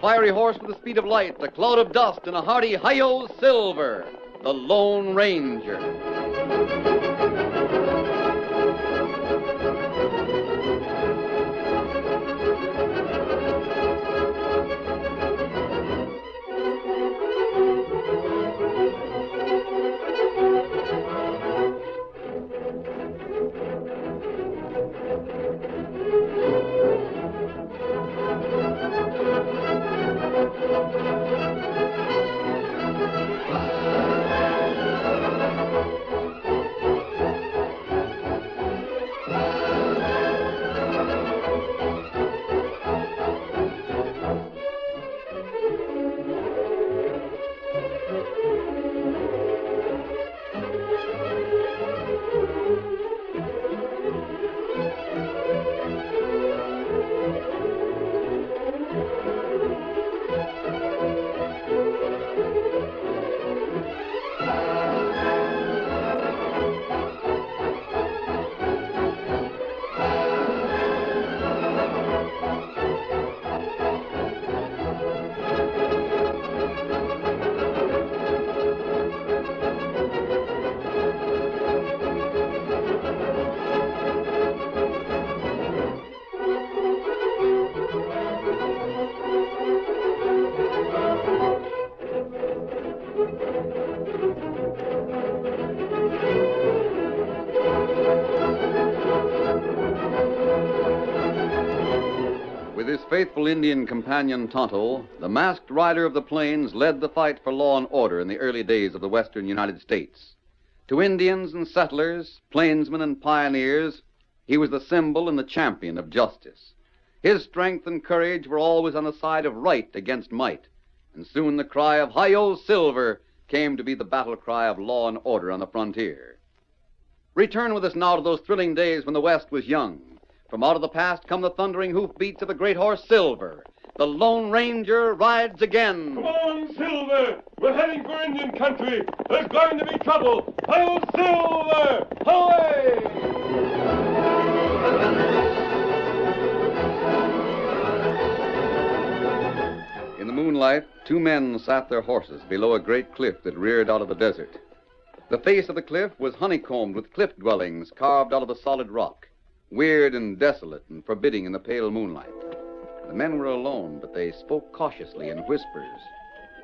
fiery horse with the speed of light, a cloud of dust, and a hearty hi-yo silver, the Lone Ranger. With his faithful Indian companion Tonto, the masked rider of the plains led the fight for law and order in the early days of the western United States. To Indians and settlers, plainsmen and pioneers, he was the symbol and the champion of justice. His strength and courage were always on the side of right against might, and soon the cry of "Hi-yo Silver" came to be the battle cry of law and order on the frontier. Return with us now to those thrilling days when the West was young. From out of the past come the thundering hoofbeats of the great horse Silver. The Lone Ranger rides again. Come on, Silver! We're heading for Indian country. There's going to be trouble. Hi-yo, Silver! Away! In the moonlight, two men sat their horses below a great cliff that reared out of the desert. The face of the cliff was honeycombed with cliff dwellings carved out of the solid rock, weird and desolate and forbidding in the pale moonlight. The men were alone, but they spoke cautiously in whispers.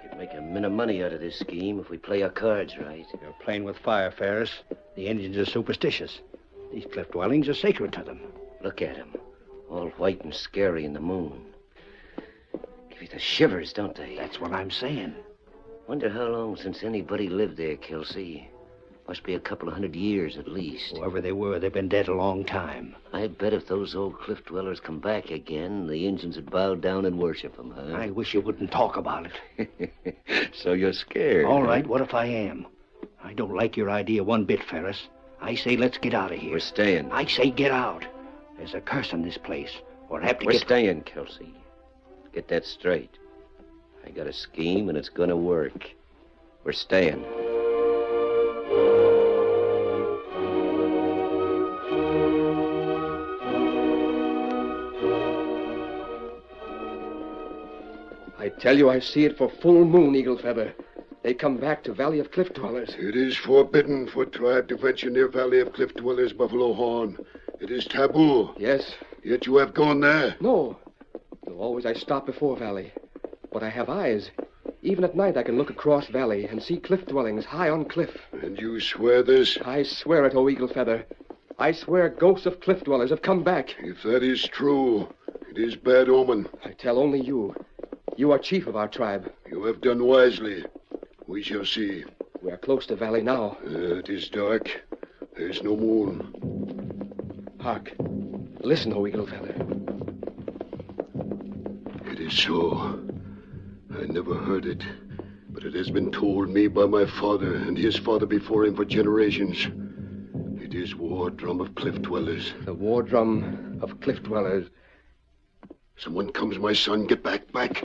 We could make a mint of money out of this scheme if we play our cards right. You're playing with fire, Ferris. The Indians are superstitious. These cliff dwellings are sacred to them. Look at them, all white and scary in the moon. Give you the shivers, don't they? That's what I'm saying. Wonder how long since anybody lived there, Kelsey. Must be a couple of 100 years at least. Whoever they were, they've been dead a long time. I bet if those old cliff dwellers come back again, the Indians would bow down and worship them, huh? I wish you wouldn't talk about it. So you're scared. All right, what if I am? I don't like your idea one bit, Ferris. I say let's get out of here. We're staying. I say get out. There's a curse in this place. We're apt to We're staying, Kelsey. Get that straight. I got a scheme, and it's gonna work. We're staying. I tell you, I see it for full moon, Eagle Feather. They come back to Valley of Cliff Dwellers. It is forbidden for tribe to venture near Valley of Cliff Dwellers, Buffalo Horn. It is taboo. Yes. Yet you have gone there. No. Though always I stop before Valley. But I have eyes. Even at night I can look across Valley and see cliff dwellings high on cliff. And you swear this? I swear it, O Eagle Feather. I swear ghosts of cliff dwellers have come back. If that is true, it is bad omen. I tell only you. You are chief of our tribe. You have done wisely. We shall see. We are close to Valley now. It is dark. There's no moon. Hark. Listen, O Eagle Feather. It is so. I never heard it, but it has been told me by my father and his father before him for generations. It is war drum of cliff dwellers. The war drum of cliff dwellers. Someone comes, my son. Get back, back.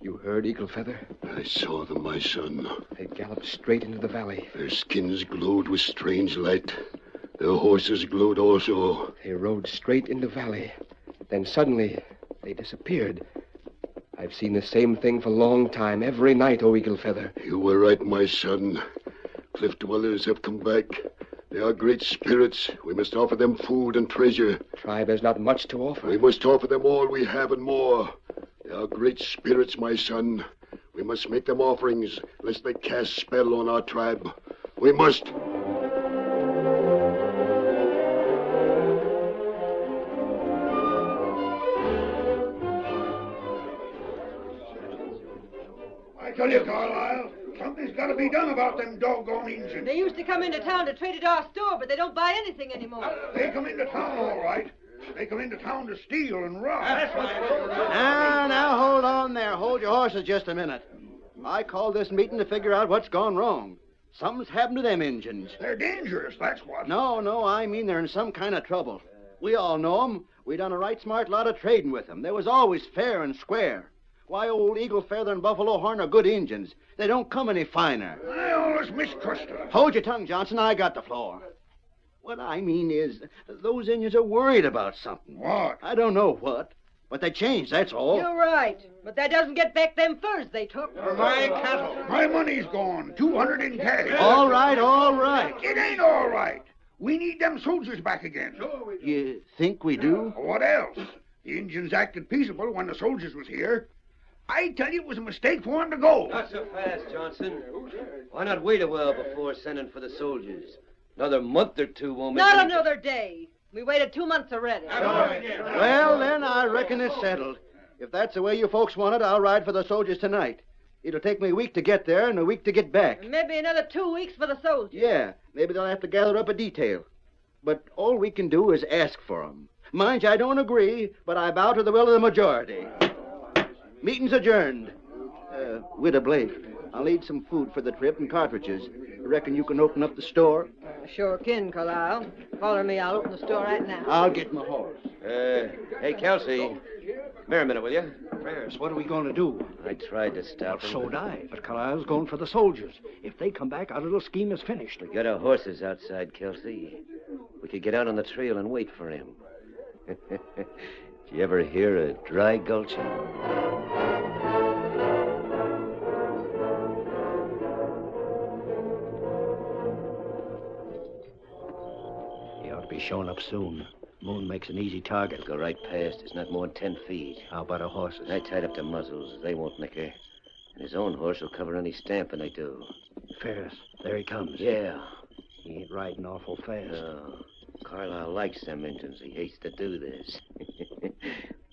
You heard, Eagle Feather? I saw them, my son. They galloped straight into the valley. Their skins glowed with strange light. The horses glowed also. They rode straight into valley. Then suddenly, they disappeared. I've seen the same thing for a long time, every night, O Eagle Feather. You were right, my son. Cliff dwellers have come back. They are great spirits. We must offer them food and treasure. Tribe has not much to offer. We must offer them all we have and more. They are great spirits, my son. We must make them offerings, lest they cast spell on our tribe. We must. I tell you, Carlisle, something's got to be done about them doggone Injuns. They used to come into town to trade at our store, but they don't buy anything anymore. They come into town, all right. They come into town to steal and rob. That's Now, hold on there. Hold your horses just a minute. I called this meeting to figure out what's gone wrong. Something's happened to them Injuns. They're dangerous, that's what. No, I mean they're in some kind of trouble. We all know 'em. We done a right smart lot of trading with them. They was always fair and square. Why, old Eagle Feather and Buffalo Horn are good Injuns. They don't come any finer. I always mistrust them. Hold your tongue, Johnson. I got the floor. What I mean is, those Indians are worried about something. What? I don't know what, but they changed, that's all. You're right, but that doesn't get back them furs they took. My cattle. My money's gone. 200 in cash. All right. It ain't all right. We need them soldiers back again. You think we do? What else? The Indians acted peaceable when the soldiers was here. I tell you, it was a mistake for them to go. Not so fast, Johnson. Why not wait a while before sending for the soldiers? Another month or two won't make Not any... another day. We waited 2 months already. Well, then, I reckon it's settled. If that's the way you folks want it, I'll ride for the soldiers tonight. It'll take me a week to get there and a week to get back. And maybe another 2 weeks for the soldiers. Yeah, maybe they'll have to gather up a detail. But all we can do is ask for 'em. Mind you, I don't agree, but I bow to the will of the majority. Meeting's adjourned. Widow Blake, I'll need some food for the trip and cartridges. Reckon you can open up the store? Sure can, Carlisle. Follow me, I'll open the store right now. I'll get my horse. Hey, Kelsey. Come here a minute, will you? Ferris, what are we going to do? I tried to stop him. So I. But Carlisle's going for the soldiers. If they come back, our little scheme is finished. We got our horses outside, Kelsey. We could get out on the trail and wait for him. Did you ever hear a dry gulching? He ought to be showing up soon. Moon makes an easy target. Go right past. It's not more than 10 feet. How about our horses? I tied up the muzzles. They won't nicker. And his own horse will cover any stamping they do. Ferris, there he comes. Yeah. He ain't riding awful fast. No. Carlisle likes them Indians. He hates to do this.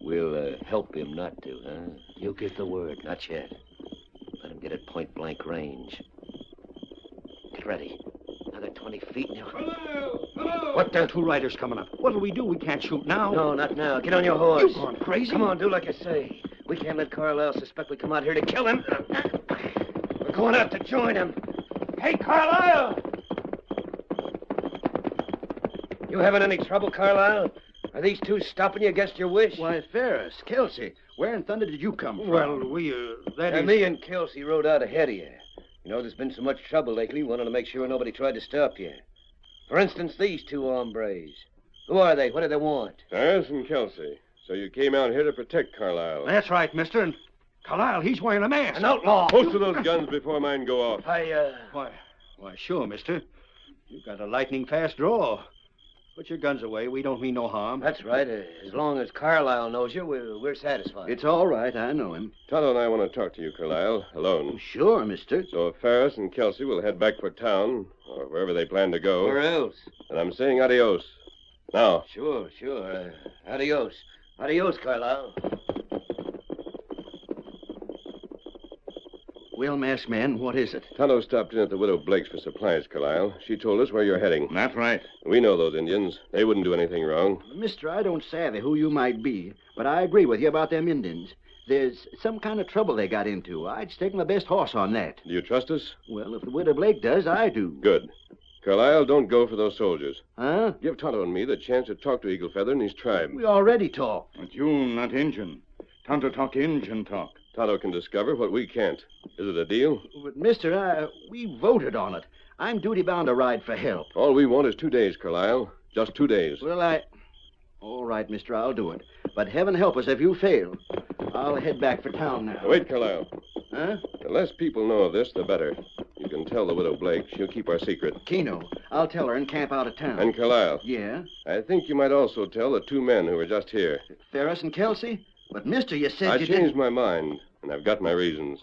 We'll help him not to, huh? You give the word. Not yet. Let him get at point-blank range. Get ready. Another 20 feet now. Hello! What the? 2 riders coming up. What'll we do? We can't shoot now. No, not now. Get on your horse. You gone crazy? Come on, do like I say. We can't let Carlisle suspect we come out here to kill him. We're going out to join him. Hey, Carlisle! You having any trouble, Carlisle? Are these two stopping you against your wish? Why, Ferris, Kelsey, where in thunder did you come from? Well, Me and Kelsey rode out ahead of you. You know, there's been so much trouble lately, we wanted to make sure nobody tried to stop you. For instance, these 2 hombres. Who are they? What do they want? Ferris and Kelsey. So you came out here to protect Carlisle. That's right, mister. And Carlisle, he's wearing a mask. An outlaw. Most of those guns before mine go off. Why, sure, mister. You've got a lightning fast draw. Put your guns away. We don't mean no harm. That's right. As long as Carlisle knows you, we're satisfied. It's all right. I know him. Tonto and I want to talk to you, Carlisle, alone. Sure, mister. So if Ferris and Kelsey will head back for town, or wherever they plan to go. Where else? And I'm saying adios. Now. Sure. Adios. Adios, Carlisle. Well, masked man, what is it? Tonto stopped in at the Widow Blake's for supplies, Carlisle. She told us where you're heading. That's right. We know those Indians. They wouldn't do anything wrong. Mister, I don't savvy who you might be, but I agree with you about them Indians. There's some kind of trouble they got into. I'd stake my best horse on that. Do you trust us? Well, if the Widow Blake does, I do. Good. Carlisle, don't go for those soldiers. Huh? Give Tonto and me the chance to talk to Eagle Feather and his tribe. We already talked. But you not Injun. Tonto talk Injun talk. Tonto can discover what we can't. Is it a deal? But, mister, we voted on it. I'm duty-bound to ride for help. All we want is 2 days, Carlisle. Just 2 days. Well, all right, mister, I'll do it. But heaven help us if you fail. I'll head back for town now. Wait, Carlisle. Huh? The less people know of this, the better. You can tell the widow Blake. She'll keep our secret. Keno, I'll tell her and camp out of town. And Carlisle. Yeah? I think you might also tell the 2 men who were just here. Ferris and Kelsey? But, mister, you said I you changed didn't... my mind, and I've got my reasons.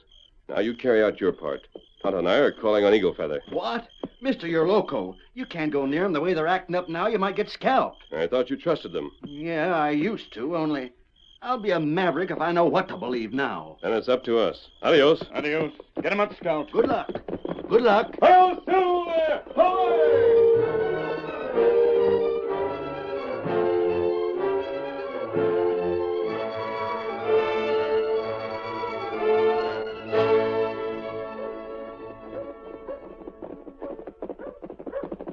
Now you carry out your part. Tonto and I are calling on Eagle Feather. What? Mister, you're loco. You can't go near them. The way they're acting up now, you might get scalped. I thought you trusted them. Yeah, I used to, only I'll be a maverick if I know what to believe now. Then it's up to us. Adios. Adios. Get him up, Scout. Good luck. Good luck. Hail Silver! Away!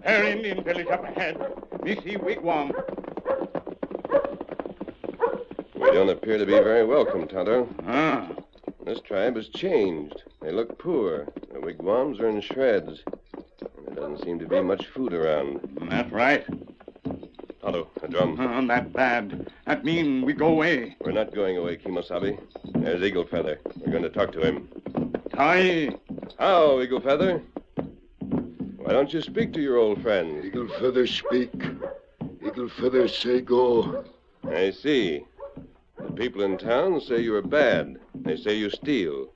There, Indian village up ahead. Me see wigwam. We don't appear to be very welcome, Tonto. Ah, This tribe has changed. They look poor. Their wigwams are in shreds. And there doesn't seem to be much food around. that's right. Tonto, a drum. That bad. That mean we go away. We're not going away, Kimosabe. There's Eagle Feather. We're going to talk to him. Tai. How, Eagle Feather? Why don't you speak to your old friends? Eagle Feather speak. Eagle Feather say go. I see. The people in town say you are bad. They say you steal.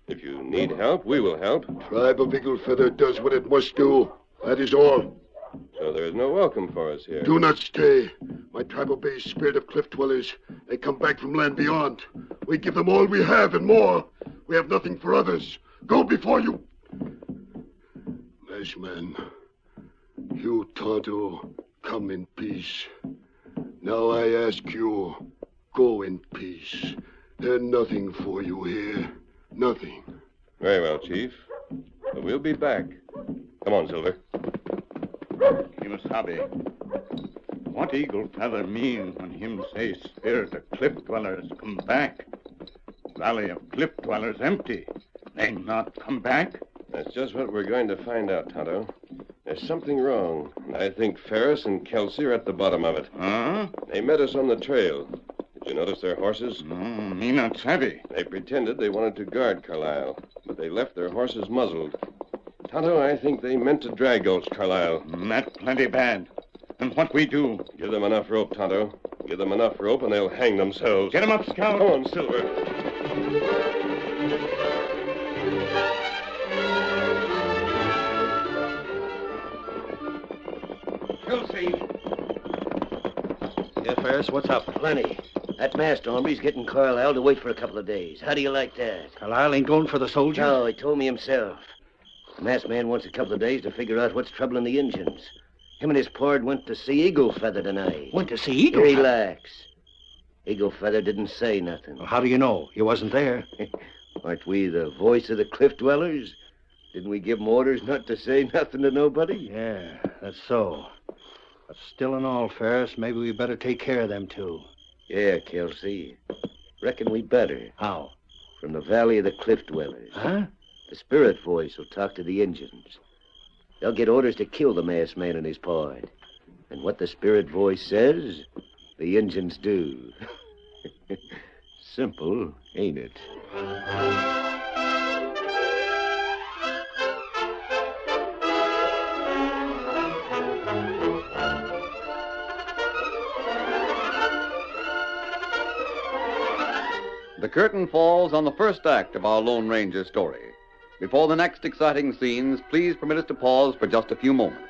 If you need help, we will help. Tribe of Eagle Feather does what it must do. That is all. So there is no welcome for us here. Do not stay. My tribe obeys spirit of cliff dwellers. They come back from land beyond. We give them all we have and more. We have nothing for others. Go before you. Mash man, you, Tonto, come in peace. Now I ask you, go in peace. There's nothing for you here. Nothing. Very well, Chief. But we'll be back. Come on, Silver. Kimasabi. What Eagle Feather mean when him say spirit of cliff dwellers come back? Valley of cliff dwellers empty. They not come back? That's just what we're going to find out, Tonto. There's something wrong, and I think Ferris and Kelsey are at the bottom of it. Huh? They met us on the trail. Did you notice their horses? Me not savvy. They pretended they wanted to guard Carlisle, but they left their horses muzzled. Tonto, I think they meant to drag Gulch Carlisle. That plenty bad. And what we do? Give them enough rope, Tonto. Give them enough rope and they'll hang themselves. Get 'em up, Scout. Come on, Silver. Kelsey. Yeah, Ferris, what's up? Plenty. That masked hombre's getting Carlisle to wait for a couple of days. How do you like that? Carlisle ain't going for the soldiers? No, he told me himself. The masked man wants a couple of days to figure out what's troubling the Injuns. Him and his pard went to see Eagle Feather tonight. Went to see Eagle Feather? Relax. Eagle Feather didn't say nothing. Well, how do you know? You wasn't there. Aren't we the voice of the cliff dwellers? Didn't we give 'em orders not to say nothing to nobody? Yeah, that's so. But still and all, Ferris, maybe we better take care of them, too. Yeah, Kelsey. Reckon we better. How? From the Valley of the Cliff Dwellers. Huh? The spirit voice will talk to the Injuns. They'll get orders to kill the masked man and his pard. And what the spirit voice says, the Injuns do. Simple, ain't it? The curtain falls on the first act of our Lone Ranger story. Before the next exciting scenes, please permit us to pause for just a few moments.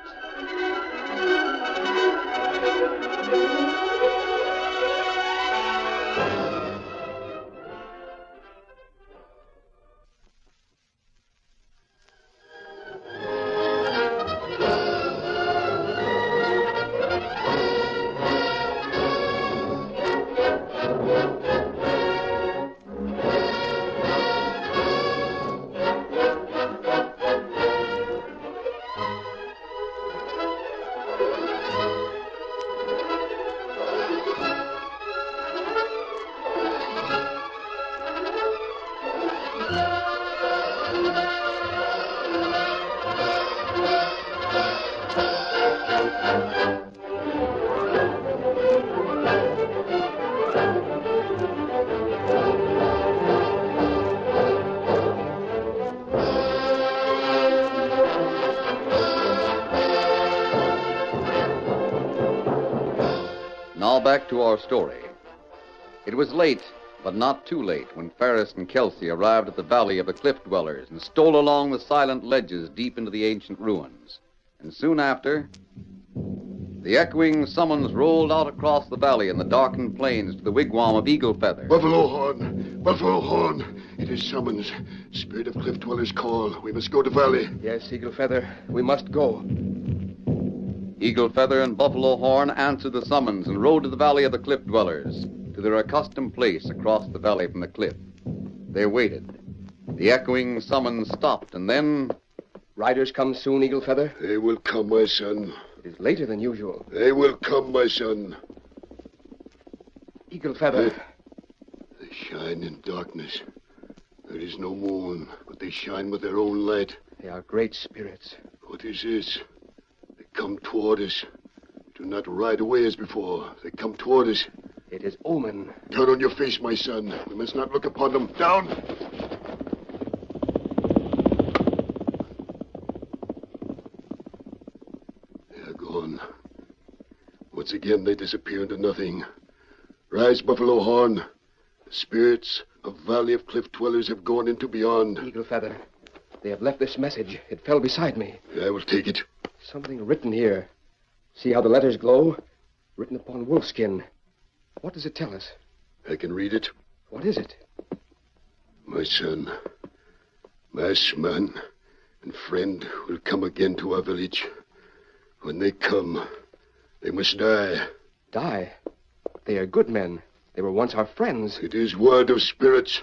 Now back to our story. It was late, but not too late, when Ferris and Kelsey arrived at the valley of the cliff dwellers and stole along the silent ledges deep into the ancient ruins. And soon after, the echoing summons rolled out across the valley and the darkened plains to the wigwam of Eagle Feather. Buffalo Horn! Buffalo Horn! It is summons. Spirit of cliff dwellers call. We must go to valley. Yes, Eagle Feather, we must go. Eagle Feather and Buffalo Horn answered the summons and rode to the valley of the cliff dwellers, to their accustomed place across the valley from the cliff. They waited. The echoing summons stopped, and then... Riders come soon, Eagle Feather? They will come, my son. It is later than usual. They will come, my son. Eagle Feather. They shine in darkness. There is no moon, but they shine with their own light. They are great spirits. What is this? They come toward us. Do not ride away as before. They come toward us. It is omen. Down on your face, my son. We must not look upon them. Down! They are gone. Once again, they disappear into nothing. Rise, Buffalo Horn. The spirits of Valley of Cliff Dwellers have gone into beyond. Eagle Feather, they have left this message. It fell beside me. I will take it. Something written here. See how the letters glow? Written upon wolfskin. What does it tell us? I can read it. What is it? My son, masked man, and friend will come again to our village. When they come, they must die. Die? They are good men. They were once our friends. It is word of spirits.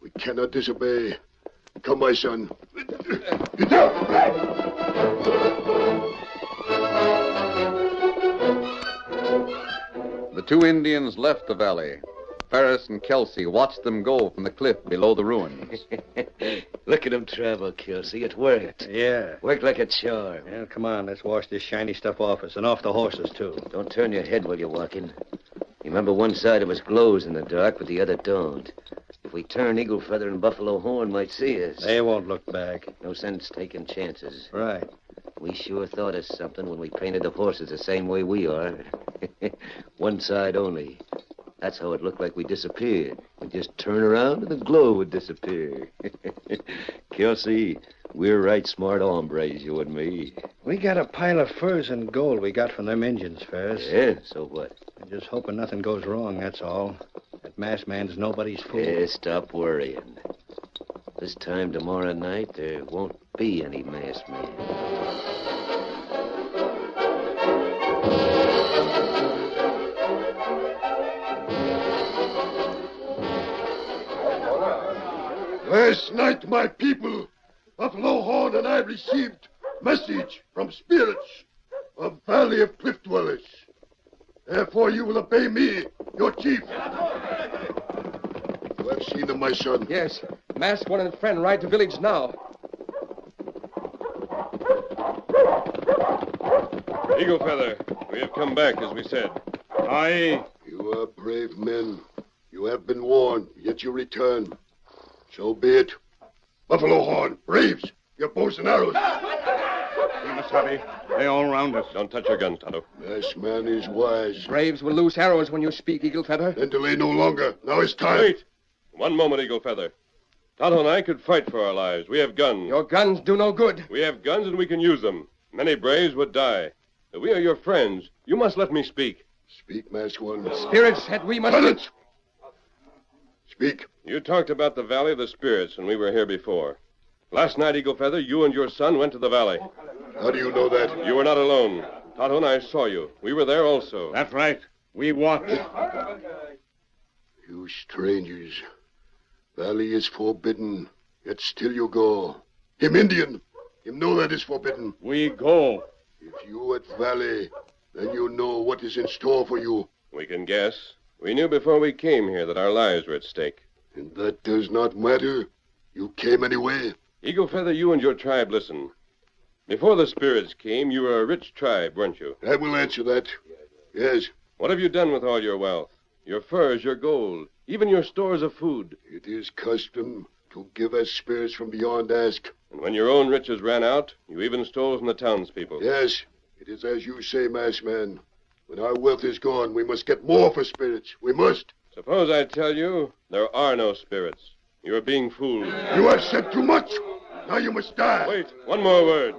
We cannot disobey. Come, my son. The two Indians left the valley. Ferris and Kelsey watched them go from the cliff below the ruins. Look at them travel, Kelsey. It worked. Yeah. Worked like a charm. Well, come on, let's wash this shiny stuff off us and off the horses, too. Don't turn your head while you're walking. You remember one side of us glows in the dark, but the other don't. If we turn, Eagle Feather and Buffalo Horn might see us. They won't look back. No sense taking chances. Right. We sure thought of something when we painted the horses the same way we are. One side only. That's how it looked like we disappeared. We'd just turn around and the glow would disappear. Kelsey, we're right smart hombres, you and me. We got a pile of furs and gold we got from them Indians, Ferris. Yeah, so what? I'm just hoping nothing goes wrong, that's all. That masked man's nobody's fool. Yeah, stop worrying. This time tomorrow night, there won't be any masked man. Last night, my people, Buffalo Horn and I received message from spirits of Valley of Cliff Dwellers. Therefore, you will obey me, your chief. You have seen them, my son. Yes. Masked one and friend ride to village now. Eagle Feather, we have come back, as we said. Aye. You are brave men. You have been warned, yet you return. So be it. Buffalo Horn, braves, your bows and arrows. We must hurry. They all round us. Don't touch your guns, Tonto. This man is wise. Braves will loose arrows when you speak, Eagle Feather. Then delay no longer. Now is time. Wait. One moment, Eagle Feather. Tonto and I could fight for our lives. We have guns. Your guns do no good. We have guns and we can use them. Many braves would die. If we are your friends, you must let me speak. Speak, masked one. Spirits said we must... Silence! Speak. You talked about the Valley of the Spirits when we were here before. Last night, Eagle Feather, you and your son went to the valley. How do you know that? You were not alone. Tonto and I saw you. We were there also. That's right. We watched. You strangers. Valley is forbidden, yet still you go. Him Indian. Him know that is forbidden. We go. If you at Valley, then you know what is in store for you. We can guess. We knew before we came here that our lives were at stake. And that does not matter. You came anyway. Eagle Feather, you and your tribe listen. Before the spirits came, you were a rich tribe, weren't you? I will answer that. Yes. What have you done with all your wealth? Your furs, your gold, even your stores of food. It is custom to give as spirits from beyond ask. And when your own riches ran out, you even stole from the townspeople. Yes, it is as you say, masked man. When our wealth is gone, we must get more for spirits. We must. Suppose I tell you there are no spirits. You're being fooled. You have said too much. Now you must die. Wait, one more word.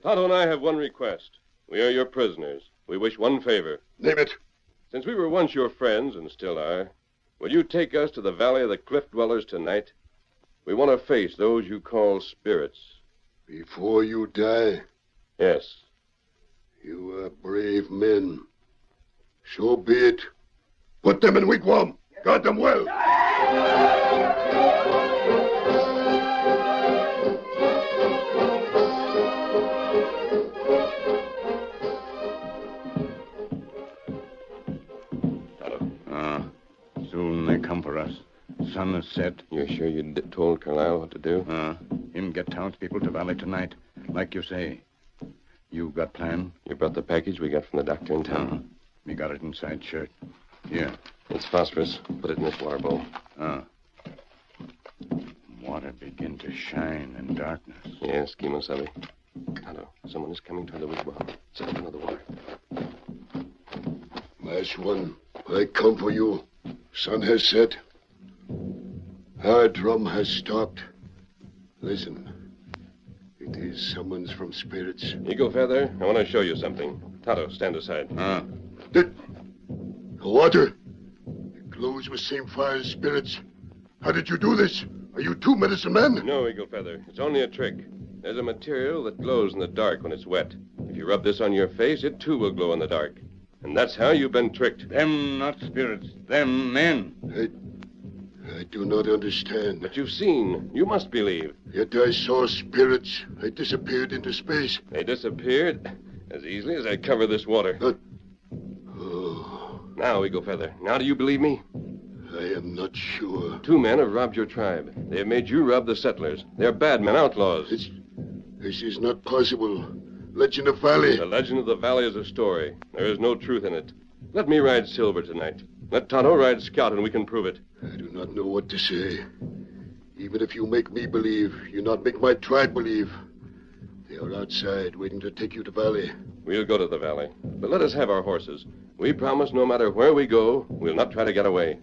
Tonto and I have one request. We are your prisoners. We wish one favor. Name it. Since we were once your friends, and still are, will you take us to the Valley of the Cliff Dwellers tonight? We want to face those you call spirits. Before you die? Yes. You are brave men. So be it. Put them in wigwam. Guard them well. Soon they come for us. Sun is set. You're sure you told Carlisle what to do? Him get townspeople to Valley tonight, like you say. You got plan? You brought the package we got from the doctor in town. Me got it inside shirt. Here. It's phosphorus. Put it in this water bowl. Water begin to shine in darkness. Yes, Kimo-sabe. Tonto, someone is coming toward the wigwam. Set up another water. Last one. I come for you. Sun has set. Our drum has stopped. Listen. It is summons from spirits. Eagle Feather, I want to show you something. Tonto, stand aside. The water. It glows with same fire as spirits. How did you do this? Are you two medicine men? No, Eagle Feather. It's only a trick. There's a material that glows in the dark when it's wet. If you rub this on your face, it too will glow in the dark. And that's how you've been tricked. Them not spirits. Them men. I do not understand. But you've seen. You must believe. Yet I saw spirits. They disappeared into space. They disappeared as easily as I cover this water. Oh. Now, Eagle Feather, now do you believe me? I am not sure. 2 men have robbed your tribe. They have made you rob the settlers. They're bad men, outlaws. This is not possible. Legend of Valley. The legend of the valley is a story. There is no truth in it. Let me ride Silver tonight. Let Tonto ride Scout, and we can prove it. I do not know what to say. Even if you make me believe, you not make my tribe believe. They are outside, waiting to take you to Valley. We'll go to the valley. But let us have our horses. We promise no matter where we go, we'll not try to get away.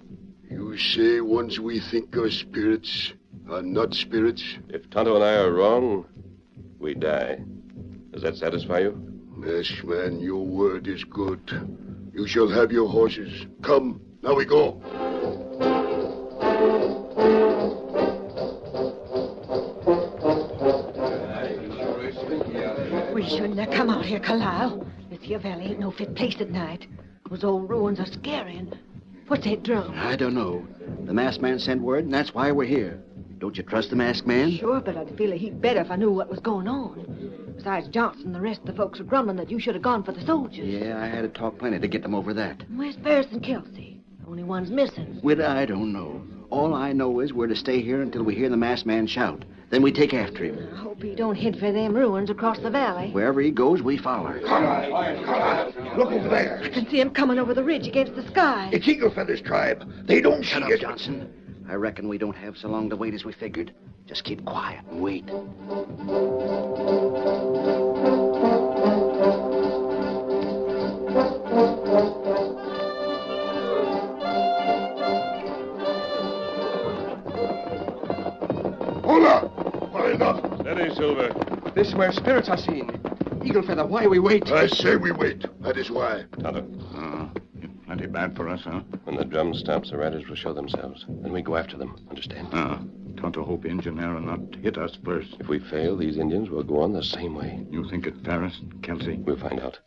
You say ones we think are spirits are not spirits? If Tonto and I are wrong, we die. Does that satisfy you? Yes, man, your word is good. You shall have your horses. Come, now we go. We shouldn't have come out here, Carlisle. This here valley ain't no fit place at night. Those old ruins are scaring. What's that drum? I don't know. The masked man sent word, and that's why we're here. Don't you trust the masked man? Sure, but I'd feel a heap better if I knew what was going on. Besides, Johnson and the rest of the folks are grumbling that you should have gone for the soldiers. Yeah, I had to talk plenty to get them over that. Where's Ferris and Kelsey? The only ones missing. I don't know. All I know is we're to stay here until we hear the masked man shout. Then we take after him. I hope he don't head for them ruins across the valley. Wherever he goes, we follow. Look over there. I can see him coming over the ridge against the sky. It's Eagle Feather's tribe. They don't Shut see up, us. Johnson. I reckon we don't have so long to wait as we figured. Just keep quiet and wait. Hola! Line up. Steady, Silver. This where spirits are seen. Eagle Feather, why we wait? I say we wait. That is why. Tonto, Plenty bad for us, huh? when the drum stops, the riders will show themselves. Then we go after them. Understand? Tonto hope Injunera not hit us first. If we fail, these Indians will go on the same way. You think it Ferris, Kelsey? We'll find out.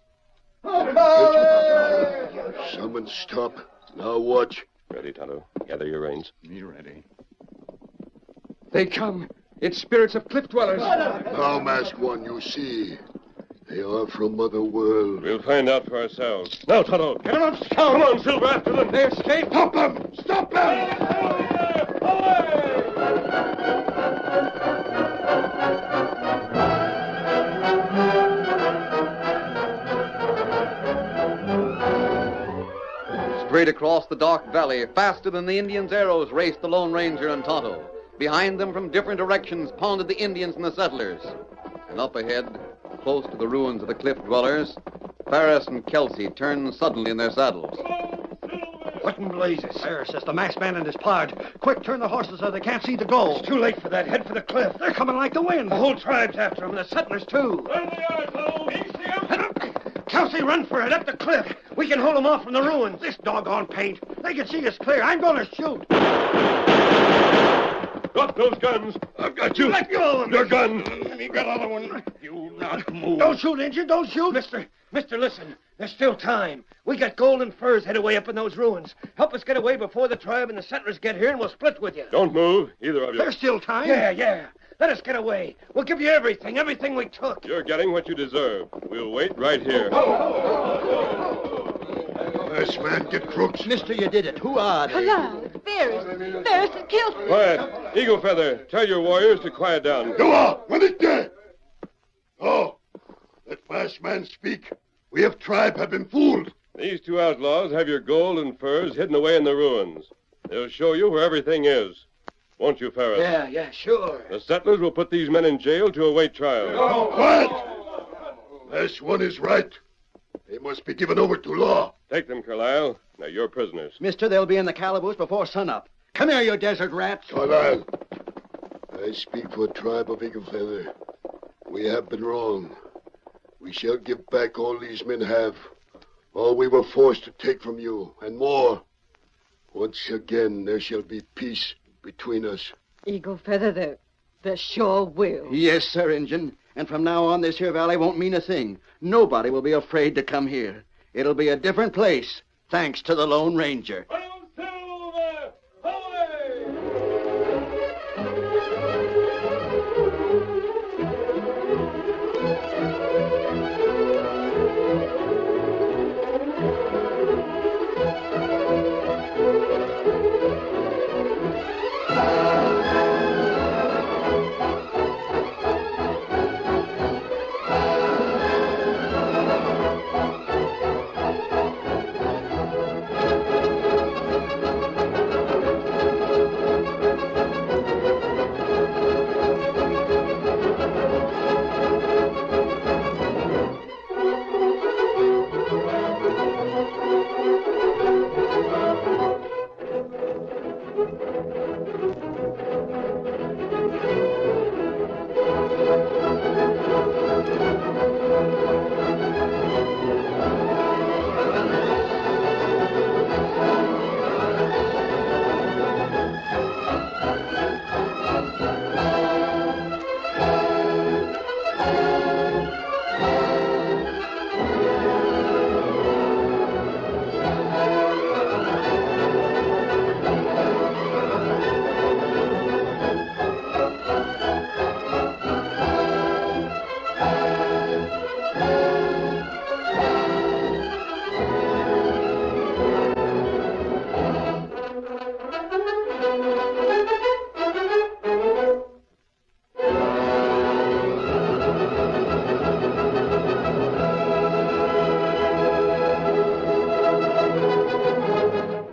Summon stop. Now watch. Ready, Tonto? Gather your reins. Me ready. They come. It's spirits of cliff dwellers. Now, masked one, you see. They are from other world. We'll find out for ourselves. Now, Tonto, get them up. Come on, Silver, after them. They escape. Stop them! Stop them! Straight across the dark valley, faster than the Indians' arrows, raced the Lone Ranger and Tonto. Behind them, from different directions, pounded the Indians and the settlers. And up ahead, close to the ruins of the cliff dwellers, Ferris and Kelsey turned suddenly in their saddles. What in blazes? Ferris, it's the masked man and his pard. Quick, turn the horses so they can't see the goal. It's too late for that. Head for the cliff. They're coming like the wind. The whole tribe's after them, the settlers, too. Kelsey, run for it, up the cliff. We can hold them off from the ruins. This doggone paint. They can see us clear. I'm going to shoot. Drop those guns. I've got you. Let go of them. Your gun. You got other one. You not move. Don't shoot, Injun. Don't shoot. Mister, listen. There's still time. We got gold and furs hid away up in those ruins. Help us get away before the tribe and the settlers get here, and we'll split with you. Don't move, either of you. There's still time. Yeah. Let us get away. We'll give you everything we took. You're getting what you deserve. We'll wait right here. This man get crooks. Mister, you did it. Who are they? Hello, it's Ferris. Ferris and Kelsey. Quiet. Eagle Feather, tell your warriors to quiet down. Go on, when it there. Oh, let masked man speak. We have tribe have been fooled. These two outlaws have your gold and furs hidden away in the ruins. They'll show you where everything is. Won't you, Ferris? Yeah, sure. The settlers will put these men in jail to await trial. Quiet! This one is right. They must be given over to law. Take them, Carlisle. Now, you're prisoners. Mister, they'll be in the calaboose before sunup. Come here, you desert rats. Carlisle, I speak for the tribe of Eagle Feather. We have been wrong. We shall give back all these men have. All we were forced to take from you, and more. Once again, there shall be peace between us. Eagle Feather, there sure will. Yes, sir, Injun. And from now on, this here valley won't mean a thing. Nobody will be afraid to come here. It'll be a different place, thanks to the Lone Ranger.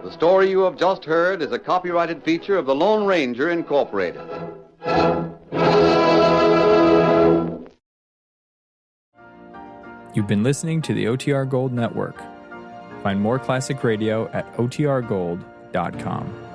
The story you have just heard is a copyrighted feature of the Lone Ranger, Incorporated. You've been listening to the OTR Gold Network. Find more classic radio at otrgold.com.